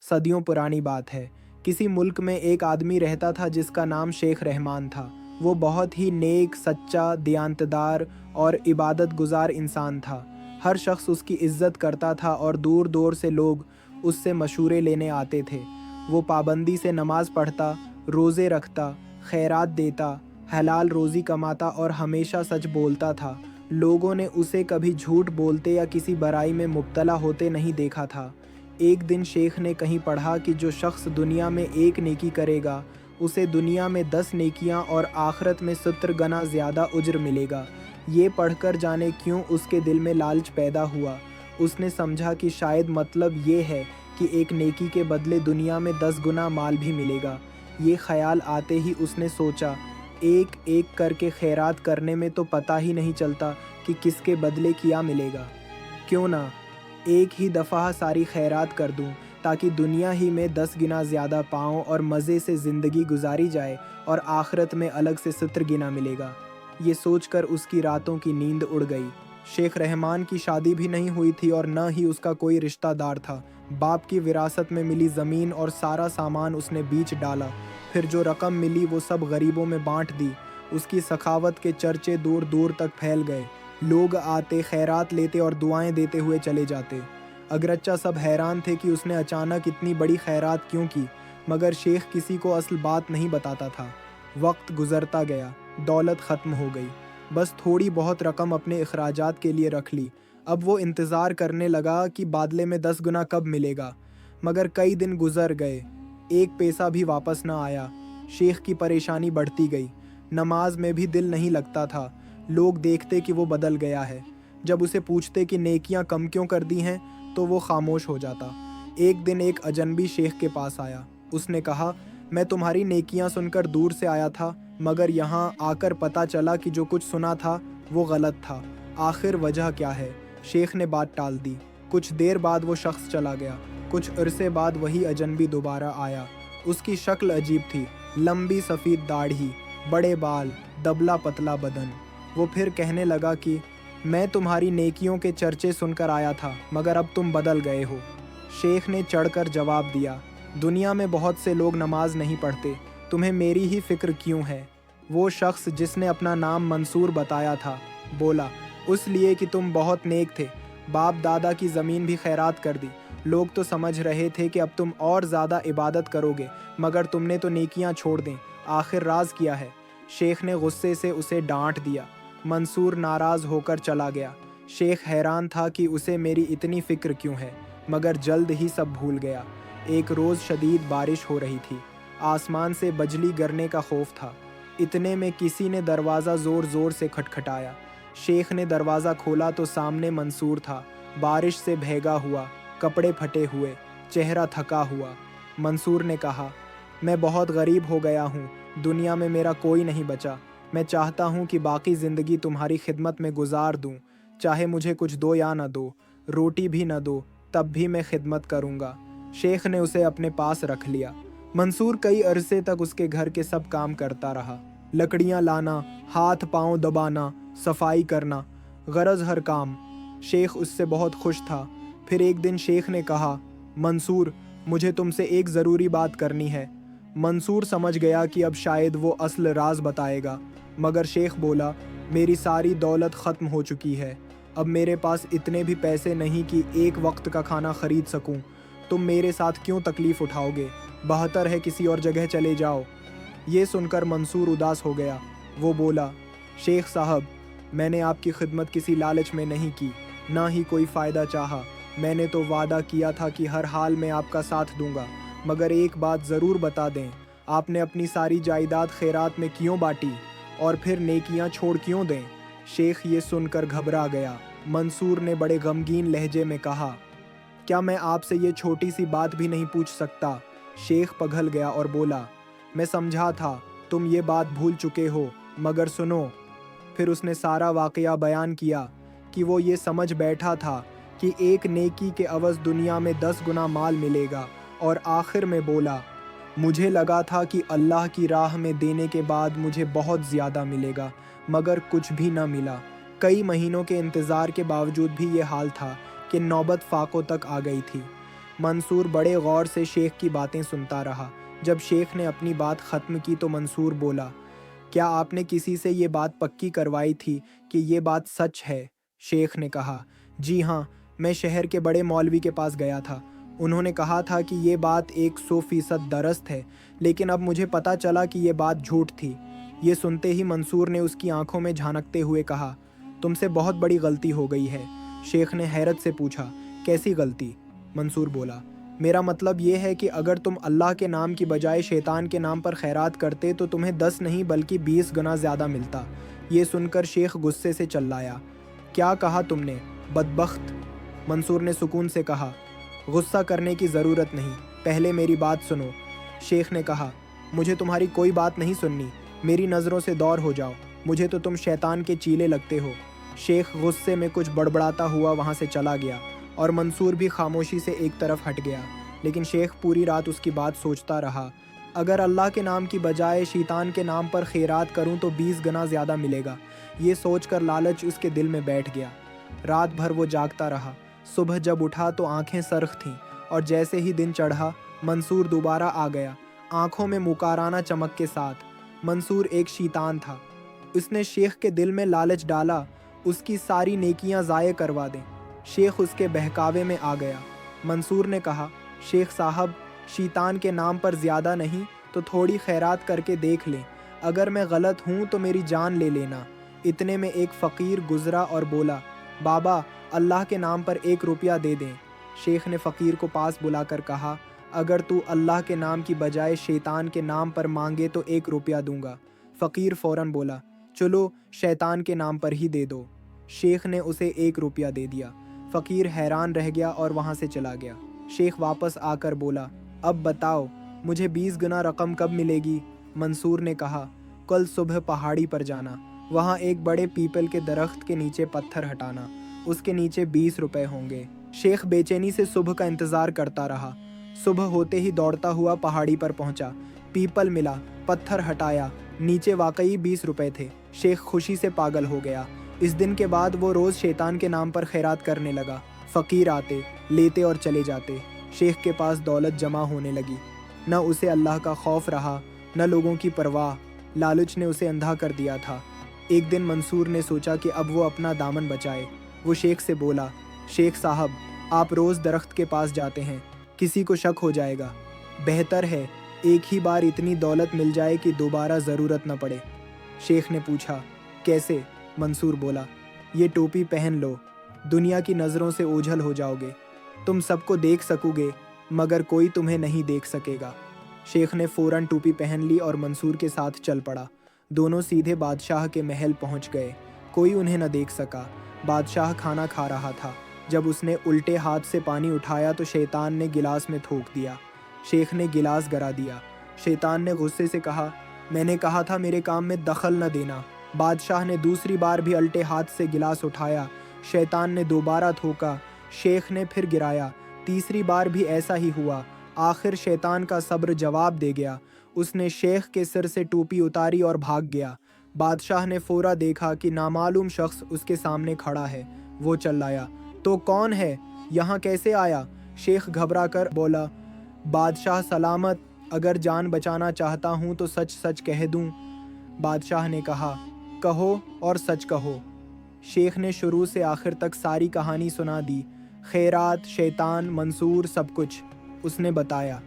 صدیوں پرانی بات ہے۔ کسی ملک میں ایک آدمی رہتا تھا جس کا نام شیخ رحمان تھا۔ وہ بہت ہی نیک، سچا، دیانتدار اور عبادت گزار انسان تھا۔ ہر شخص اس کی عزت کرتا تھا اور دور دور سے لوگ اس سے مشورے لینے آتے تھے۔ وہ پابندی سے نماز پڑھتا، روزے رکھتا، خیرات دیتا، حلال روزی کماتا اور ہمیشہ سچ بولتا تھا۔ لوگوں نے اسے کبھی جھوٹ بولتے یا کسی برائی میں مبتلا ہوتے نہیں دیکھا تھا۔ ایک دن شیخ نے کہیں پڑھا کہ جو شخص دنیا میں ایک نیکی کرے گا اسے دنیا میں 10 نیکیاں اور آخرت میں 70 گنا زیادہ اجر ملے گا۔ یہ پڑھ کر جانے کیوں اس کے دل میں لالچ پیدا ہوا۔ اس نے سمجھا کہ شاید مطلب یہ ہے کہ ایک نیکی کے بدلے دنیا میں 10 گنا مال بھی ملے گا۔ یہ خیال آتے ہی اس نے سوچا، ایک ایک کر کے خیرات کرنے میں تو پتہ ہی نہیں چلتا کہ کس کے بدلے کیا ملے گا۔ کیوں نہ ایک ہی دفعہ ساری خیرات کر دوں تاکہ دنیا ہی میں 10 گنا زیادہ پاؤں اور مزے سے زندگی گزاری جائے اور آخرت میں الگ سے 70 گنا ملے گا۔ یہ سوچ کر اس کی راتوں کی نیند اڑ گئی۔ شیخ رحمان کی شادی بھی نہیں ہوئی تھی اور نہ ہی اس کا کوئی رشتہ دار تھا۔ باپ کی وراثت میں ملی زمین اور سارا سامان اس نے بیچ ڈالا۔ پھر جو رقم ملی وہ سب غریبوں میں بانٹ دی۔ اس کی سخاوت کے چرچے دور دور تک پھیل گئے۔ لوگ آتے، خیرات لیتے اور دعائیں دیتے ہوئے چلے جاتے۔ اگرچہ سب حیران تھے کہ اس نے اچانک اتنی بڑی خیرات کیوں کی، مگر شیخ کسی کو اصل بات نہیں بتاتا تھا۔ وقت گزرتا گیا، دولت ختم ہو گئی، بس تھوڑی بہت رقم اپنے اخراجات کے لیے رکھ لی۔ اب وہ انتظار کرنے لگا کہ بادلے میں 10 گنا کب ملے گا، مگر کئی دن گزر گئے، ایک پیسہ بھی واپس نہ آیا۔ شیخ کی پریشانی بڑھتی گئی، نماز میں بھی دل نہیں لگتا تھا۔ لوگ دیکھتے کہ وہ بدل گیا ہے۔ جب اسے پوچھتے کہ نیکیاں کم کیوں کر دی ہیں تو وہ خاموش ہو جاتا۔ ایک دن ایک اجنبی شیخ کے پاس آیا۔ اس نے کہا، میں تمہاری نیکیاں سن کر دور سے آیا تھا، مگر یہاں آ کر پتہ چلا کہ جو کچھ سنا تھا وہ غلط تھا۔ آخر وجہ کیا ہے؟ شیخ نے بات ٹال دی۔ کچھ دیر بعد وہ شخص چلا گیا۔ کچھ عرصے بعد وہی اجنبی دوبارہ آیا۔ اس کی شکل عجیب تھی، لمبی سفید داڑھی، بڑے بال، دبلا پتلا بدن۔ وہ پھر کہنے لگا کہ میں تمہاری نیکیوں کے چرچے سن کر آیا تھا، مگر اب تم بدل گئے ہو۔ شیخ نے چڑھ کر جواب دیا، دنیا میں بہت سے لوگ نماز نہیں پڑھتے، تمہیں میری ہی فکر کیوں ہے؟ وہ شخص جس نے اپنا نام منصور بتایا تھا بولا، اس لیے کہ تم بہت نیک تھے، باپ دادا کی زمین بھی خیرات کر دی۔ لوگ تو سمجھ رہے تھے کہ اب تم اور زیادہ عبادت کرو گے، مگر تم نے تو نیکیاں چھوڑ دیں۔ آخر راز کیا ہے؟ شیخ نے غصے سے اسے ڈانٹ دیا۔ منصور ناراض ہو کر چلا گیا۔ شیخ حیران تھا کہ اسے میری اتنی فکر کیوں ہے، مگر جلد ہی سب بھول گیا۔ ایک روز شدید بارش ہو رہی تھی، آسمان سے بجلی گرنے کا خوف تھا۔ اتنے میں کسی نے دروازہ زور زور سے کھٹکھٹایا۔ شیخ نے دروازہ کھولا تو سامنے منصور تھا، بارش سے بھیگا ہوا، کپڑے پھٹے ہوئے، چہرہ تھکا ہوا۔ منصور نے کہا، میں بہت غریب ہو گیا ہوں، دنیا میں میرا کوئی نہیں بچا۔ میں چاہتا ہوں کہ باقی زندگی تمہاری خدمت میں گزار دوں، چاہے مجھے کچھ دو یا نہ دو، روٹی بھی نہ دو، تب بھی میں خدمت کروں گا۔ شیخ نے اسے اپنے پاس رکھ لیا۔ منصور کئی عرصے تک اس کے گھر کے سب کام کرتا رہا، لکڑیاں لانا، ہاتھ پاؤں دبانا، صفائی کرنا، غرض ہر کام۔ شیخ اس سے بہت خوش تھا۔ پھر ایک دن شیخ نے کہا، منصور، مجھے تم سے ایک ضروری بات کرنی ہے۔ منصور سمجھ گیا کہ اب شاید وہ اصل راز بتائے گا، مگر شیخ بولا، میری ساری دولت ختم ہو چکی ہے، اب میرے پاس اتنے بھی پیسے نہیں کہ ایک وقت کا کھانا خرید سکوں۔ تم میرے ساتھ کیوں تکلیف اٹھاؤ گے؟ بہتر ہے کسی اور جگہ چلے جاؤ۔ یہ سن کر منصور اداس ہو گیا۔ وہ بولا، شیخ صاحب، میں نے آپ کی خدمت کسی لالچ میں نہیں کی، نہ ہی کوئی فائدہ چاہا۔ میں نے تو وعدہ کیا تھا کہ ہر حال میں آپ کا ساتھ دوں گا، مگر ایک بات ضرور بتا دیں، آپ نے اپنی ساری جائیداد خیرات میں کیوں بانٹی، اور پھر نیکیاں چھوڑ کیوں دیں؟ شیخ یہ سن کر گھبرا گیا۔ منصور نے بڑے غمگین لہجے میں کہا، کیا میں آپ سے یہ چھوٹی سی بات بھی نہیں پوچھ سکتا؟ شیخ پگھل گیا اور بولا، میں سمجھا تھا تم یہ بات بھول چکے ہو، مگر سنو۔ پھر اس نے سارا واقعہ بیان کیا کہ وہ یہ سمجھ بیٹھا تھا کہ ایک نیکی کے عوض دنیا میں 10 گنا مال ملے گا، اور آخر میں بولا، مجھے لگا تھا کہ اللہ کی راہ میں دینے کے بعد مجھے بہت زیادہ ملے گا، مگر کچھ بھی نہ ملا۔ کئی مہینوں کے انتظار کے باوجود بھی یہ حال تھا کہ نوبت فاقوں تک آ گئی تھی۔ منصور بڑے غور سے شیخ کی باتیں سنتا رہا۔ جب شیخ نے اپنی بات ختم کی تو منصور بولا، کیا آپ نے کسی سے یہ بات پکی کروائی تھی کہ یہ بات سچ ہے؟ شیخ نے کہا، جی ہاں، میں شہر کے بڑے مولوی کے پاس گیا تھا۔ انہوں نے کہا تھا کہ یہ بات 100% درست ہے، لیکن اب مجھے پتہ چلا کہ یہ بات جھوٹ تھی۔ یہ سنتے ہی منصور نے اس کی آنکھوں میں جھانکتے ہوئے کہا، تم سے بہت بڑی غلطی ہو گئی ہے۔ شیخ نے حیرت سے پوچھا، کیسی غلطی؟ منصور بولا، میرا مطلب یہ ہے کہ اگر تم اللہ کے نام کی بجائے شیطان کے نام پر خیرات کرتے تو تمہیں 10 نہیں بلکہ 20 گنا زیادہ ملتا۔ یہ سن کر شیخ غصے سے چلایا، کیا کہا تم نے، بدبخت؟ منصور نے سکون سے کہا، غصہ کرنے کی ضرورت نہیں، پہلے میری بات سنو۔ شیخ نے کہا، مجھے تمہاری کوئی بات نہیں سننی، میری نظروں سے دور ہو جاؤ، مجھے تو تم شیطان کے چیلے لگتے ہو۔ شیخ غصے میں کچھ بڑبڑاتا ہوا وہاں سے چلا گیا اور منصور بھی خاموشی سے ایک طرف ہٹ گیا، لیکن شیخ پوری رات اس کی بات سوچتا رہا۔ اگر اللہ کے نام کی بجائے شیطان کے نام پر خیرات کروں تو 20 گنا زیادہ ملے گا، یہ سوچ کر لالچ اس کے دل میں بیٹھ گیا۔ رات بھر وہ جاگتا رہا۔ صبح جب اٹھا تو آنکھیں سرخ تھیں، اور جیسے ہی دن چڑھا منصور دوبارہ آ گیا، آنکھوں میں مکارانہ چمک کے ساتھ۔ منصور ایک شیطان تھا، اس نے شیخ کے دل میں لالچ ڈالا اس کی ساری نیکیاں ضائع کروا دیں۔ شیخ اس کے بہکاوے میں آ گیا۔ منصور نے کہا، شیخ صاحب، شیطان کے نام پر زیادہ نہیں تو تھوڑی خیرات کر کے دیکھ لیں، اگر میں غلط ہوں تو میری جان لے لینا۔ اتنے میں ایک فقیر گزرا اور بولا، بابا، اللہ کے نام پر 1 روپیہ دے دیں۔ شیخ نے فقیر کو پاس بلا کر کہا، اگر تو اللہ کے نام کی بجائے شیطان کے نام پر مانگے تو 1 روپیہ دوں گا۔ فقیر فوراً بولا، چلو شیطان کے نام پر ہی دے دو۔ شیخ نے اسے 1 روپیہ دے دیا۔ فقیر حیران رہ گیا اور وہاں سے چلا گیا۔ شیخ واپس آ کر بولا، اب بتاؤ مجھے 20 گنا رقم کب ملے گی؟ منصور نے کہا، کل صبح پہاڑی پر جانا، وہاں ایک بڑے پیپل کے درخت کے نیچے پتھر ہٹانا، اس کے نیچے 20 روپے ہوں گے۔ شیخ بے چینی سے صبح کا انتظار کرتا رہا۔ صبح ہوتے ہی دوڑتا ہوا پہاڑی پر پہنچا، پیپل ملا، پتھر ہٹایا، نیچے واقعی 20 روپے تھے۔ شیخ خوشی سے پاگل ہو گیا۔ اس دن کے بعد وہ روز شیطان کے نام پر خیرات کرنے لگا۔ فقیر آتے، لیتے اور چلے جاتے۔ شیخ کے پاس دولت جمع ہونے لگی۔ نہ اسے اللہ کا خوف رہا، نہ لوگوں کی پرواہ، لالچ نے اسے اندھا کر دیا تھا۔ ایک دن منصور نے سوچا کہ اب وہ اپنا دامن بچائے۔ وہ شیخ سے بولا، شیخ صاحب، آپ روز درخت کے پاس جاتے ہیں، کسی کو شک ہو جائے گا، بہتر ہے ایک ہی بار اتنی دولت مل جائے کہ دوبارہ ضرورت نہ پڑے۔ شیخ نے پوچھا، کیسے؟ منصور بولا، یہ ٹوپی پہن لو، دنیا کی نظروں سے اوجھل ہو جاؤ گے، تم سب کو دیکھ سکو گے مگر کوئی تمہیں نہیں دیکھ سکے گا۔ شیخ نے فوراً ٹوپی پہن لی اور منصور کے ساتھ چل پڑا۔ دونوں سیدھے بادشاہ کے محل پہنچ گئے۔ کوئی انہیں نہ دیکھ سکا۔ بادشاہ کھانا کھا رہا تھا۔ جب اس نے الٹے ہاتھ سے پانی اٹھایا تو شیطان نے گلاس میں تھوک دیا۔ شیخ نے گلاس گرا دیا۔ شیطان نے غصے سے کہا، میں نے کہا تھا میرے کام میں دخل نہ دینا۔ بادشاہ نے دوسری بار بھی الٹے ہاتھ سے گلاس اٹھایا۔ شیطان نے دوبارہ تھوکا۔ شیخ نے پھر گرایا۔ تیسری بار بھی ایسا ہی ہوا۔ آخر شیطان کا صبر جواب دے گیا۔ اس نے شیخ کے سر سے ٹوپی اتاری اور بھاگ گیا۔ بادشاہ نے فورا دیکھا کہ نامعلوم شخص اس کے سامنے کھڑا ہے۔ وہ چلایا، تو کون ہے؟ یہاں کیسے آیا؟ شیخ گھبرا کر بولا، بادشاہ سلامت، اگر جان بچانا چاہتا ہوں تو سچ سچ کہہ دوں۔ بادشاہ نے کہا، کہو اور سچ کہو۔ شیخ نے شروع سے آخر تک ساری کہانی سنا دی، خیرات، شیطان، منصور، سب کچھ اس نے بتایا۔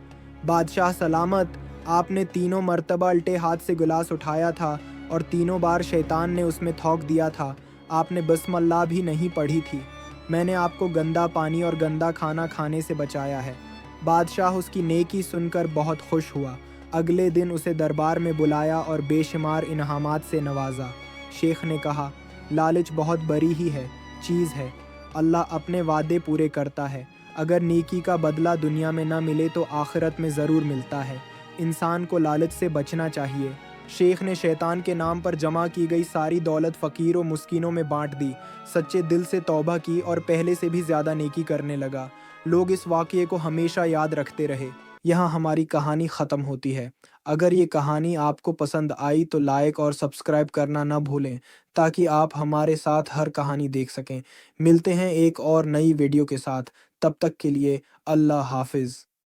بادشاہ سلامت، آپ نے تینوں مرتبہ الٹے ہاتھ سے گلاس اٹھایا تھا اور تینوں بار شیطان نے اس میں تھوک دیا تھا۔ آپ نے بسم اللہ بھی نہیں پڑھی تھی۔ میں نے آپ کو گندا پانی اور گندا کھانا کھانے سے بچایا ہے۔ بادشاہ اس کی نیکی سن کر بہت خوش ہوا۔ اگلے دن اسے دربار میں بلایا اور بے شمار انعامات سے نوازا۔ شیخ نے کہا، لالچ بہت بری ہی ہے چیز ہے، اللہ اپنے وعدے پورے کرتا ہے۔ اگر نیکی کا بدلہ دنیا میں نہ ملے تو آخرت میں ضرور ملتا ہے۔ انسان کو لالچ سے بچنا چاہیے۔ شیخ نے شیطان کے نام پر جمع کی گئی ساری دولت فقیر و مسکینوں میں بانٹ دی، سچے دل سے توبہ کی اور پہلے سے بھی زیادہ نیکی کرنے لگا۔ لوگ اس واقعے کو ہمیشہ یاد رکھتے رہے۔ یہاں ہماری کہانی ختم ہوتی ہے۔ اگر یہ کہانی آپ کو پسند آئی تو لائک اور سبسکرائب کرنا نہ بھولیں تاکہ آپ ہمارے ساتھ ہر کہانی دیکھ سکیں۔ ملتے ہیں ایک اور نئی ویڈیو کے ساتھ، تب تک کے لیے اللہ حافظ۔